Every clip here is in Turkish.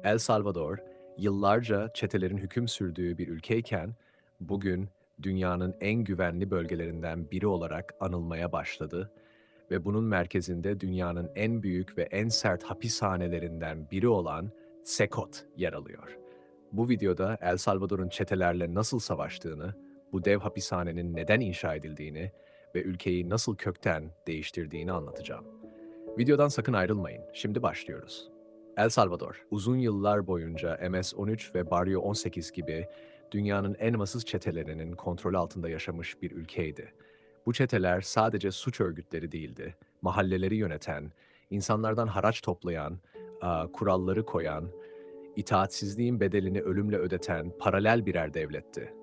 El Salvador, yıllarca çetelerin hüküm sürdüğü bir ülkeyken, bugün dünyanın en güvenli bölgelerinden biri olarak anılmaya başladı ve bunun merkezinde dünyanın en büyük ve en sert hapishanelerinden biri olan Sekot yer alıyor. Bu videoda El Salvador'un çetelerle nasıl savaştığını, bu dev hapishanenin neden inşa edildiğini ve ülkeyi nasıl kökten değiştirdiğini anlatacağım. Videodan sakın ayrılmayın. Şimdi başlıyoruz. El Salvador, uzun yıllar boyunca MS-13 ve Barrio 18 gibi dünyanın en ıssız çetelerinin kontrolü altında yaşamış bir ülkeydi. Bu çeteler sadece suç örgütleri değildi. Mahalleleri yöneten, insanlardan haraç toplayan, kuralları koyan, itaatsizliğin bedelini ölümle ödeten paralel birer devletti.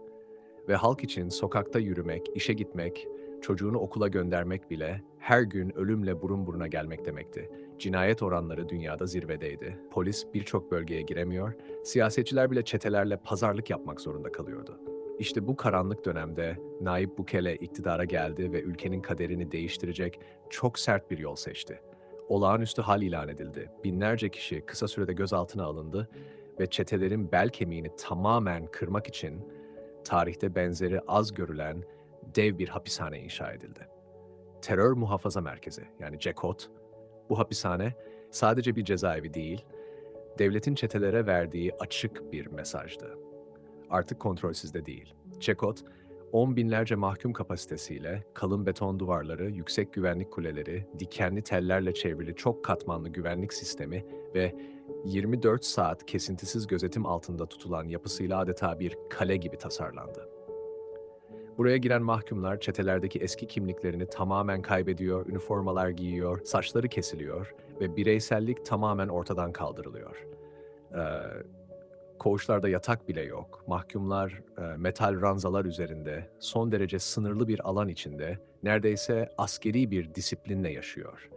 Ve halk için sokakta yürümek, işe gitmek, çocuğunu okula göndermek bile her gün ölümle burun buruna gelmek demekti. Cinayet oranları dünyada zirvedeydi. Polis birçok bölgeye giremiyor, siyasetçiler bile çetelerle pazarlık yapmak zorunda kalıyordu. İşte bu karanlık dönemde Nayib Bukele iktidara geldi ve ülkenin kaderini değiştirecek çok sert bir yol seçti. Olağanüstü hal ilan edildi. Binlerce kişi kısa sürede gözaltına alındı ve çetelerin bel kemiğini tamamen kırmak için tarihte benzeri az görülen dev bir hapishane inşa edildi. Terör Muhafaza Merkezi yani CEKOT, bu hapishane sadece bir cezaevi değil, devletin çetelere verdiği açık bir mesajdı. Artık kontrol sizde değil. CEKOT, on binlerce mahkum kapasitesiyle kalın beton duvarları, yüksek güvenlik kuleleri, dikenli tellerle çevrili çok katmanlı güvenlik sistemi ve 24 saat kesintisiz gözetim altında tutulan yapısıyla adeta bir kale gibi tasarlandı. Buraya giren mahkumlar çetelerdeki eski kimliklerini tamamen kaybediyor, üniformalar giyiyor, saçları kesiliyor ve bireysellik tamamen ortadan kaldırılıyor. Ee, Koğuşlarda yatak bile yok. Mahkumlar metal ranzalar üzerinde, son derece sınırlı bir alan içinde, neredeyse askeri bir disiplinle yaşıyor.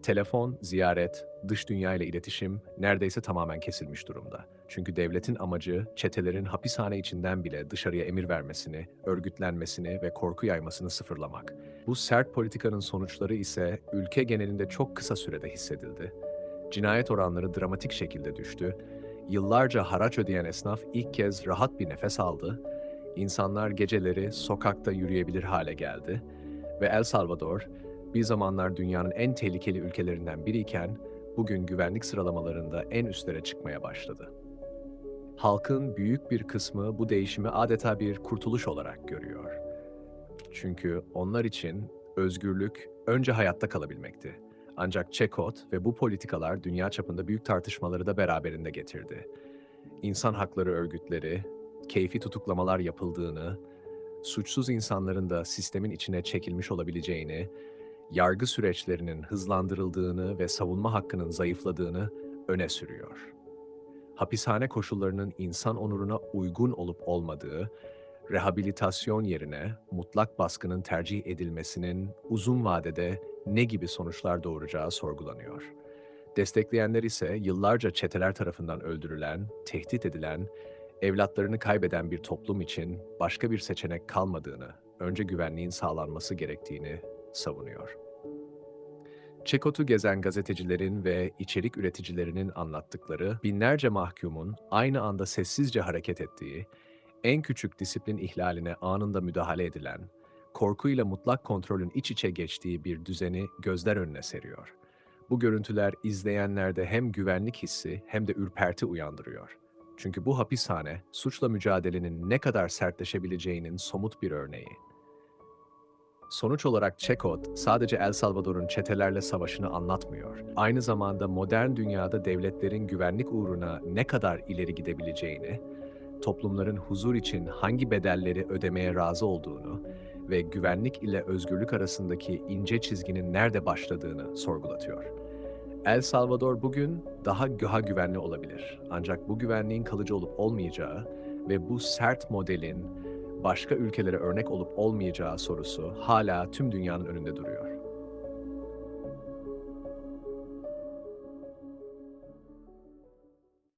Telefon, ziyaret, dış dünya ile iletişim neredeyse tamamen kesilmiş durumda. Çünkü devletin amacı çetelerin hapishane içinden bile dışarıya emir vermesini, örgütlenmesini ve korku yaymasını sıfırlamak. Bu sert politikanın sonuçları ise ülke genelinde çok kısa sürede hissedildi. Cinayet oranları dramatik şekilde düştü. Yıllarca haraç ödeyen esnaf ilk kez rahat bir nefes aldı. İnsanlar geceleri sokakta yürüyebilir hale geldi ve El Salvador bir zamanlar dünyanın en tehlikeli ülkelerinden biriyken bugün güvenlik sıralamalarında en üstlere çıkmaya başladı. Halkın büyük bir kısmı bu değişimi adeta bir kurtuluş olarak görüyor. Çünkü onlar için özgürlük önce hayatta kalabilmekti. Ancak Çekot ve bu politikalar dünya çapında büyük tartışmaları da beraberinde getirdi. İnsan hakları örgütleri, keyfi tutuklamalar yapıldığını, suçsuz insanların da sistemin içine çekilmiş olabileceğini, yargı süreçlerinin hızlandırıldığını ve savunma hakkının zayıfladığını öne sürüyor. Hapishane koşullarının insan onuruna uygun olup olmadığı, rehabilitasyon yerine mutlak baskının tercih edilmesinin uzun vadede ne gibi sonuçlar doğuracağı sorgulanıyor. Destekleyenler ise yıllarca çeteler tarafından öldürülen, tehdit edilen, evlatlarını kaybeden bir toplum için başka bir seçenek kalmadığını, önce güvenliğin sağlanması gerektiğini savunuyor. Çekot'u gezen gazetecilerin ve içerik üreticilerinin anlattıkları, binlerce mahkumun aynı anda sessizce hareket ettiği, en küçük disiplin ihlaline anında müdahale edilen, korkuyla mutlak kontrolün iç içe geçtiği bir düzeni gözler önüne seriyor. Bu görüntüler izleyenlerde hem güvenlik hissi hem de ürperti uyandırıyor. Çünkü bu hapishane, suçla mücadelenin ne kadar sertleşebileceğinin somut bir örneği. Sonuç olarak Çekot sadece El Salvador'un çetelerle savaşını anlatmıyor. Aynı zamanda modern dünyada devletlerin güvenlik uğruna ne kadar ileri gidebileceğini, toplumların huzur için hangi bedelleri ödemeye razı olduğunu ve güvenlik ile özgürlük arasındaki ince çizginin nerede başladığını sorgulatıyor. El Salvador bugün daha güvenli olabilir. Ancak bu güvenliğin kalıcı olup olmayacağı ve bu sert modelin başka ülkelere örnek olup olmayacağı sorusu hala tüm dünyanın önünde duruyor.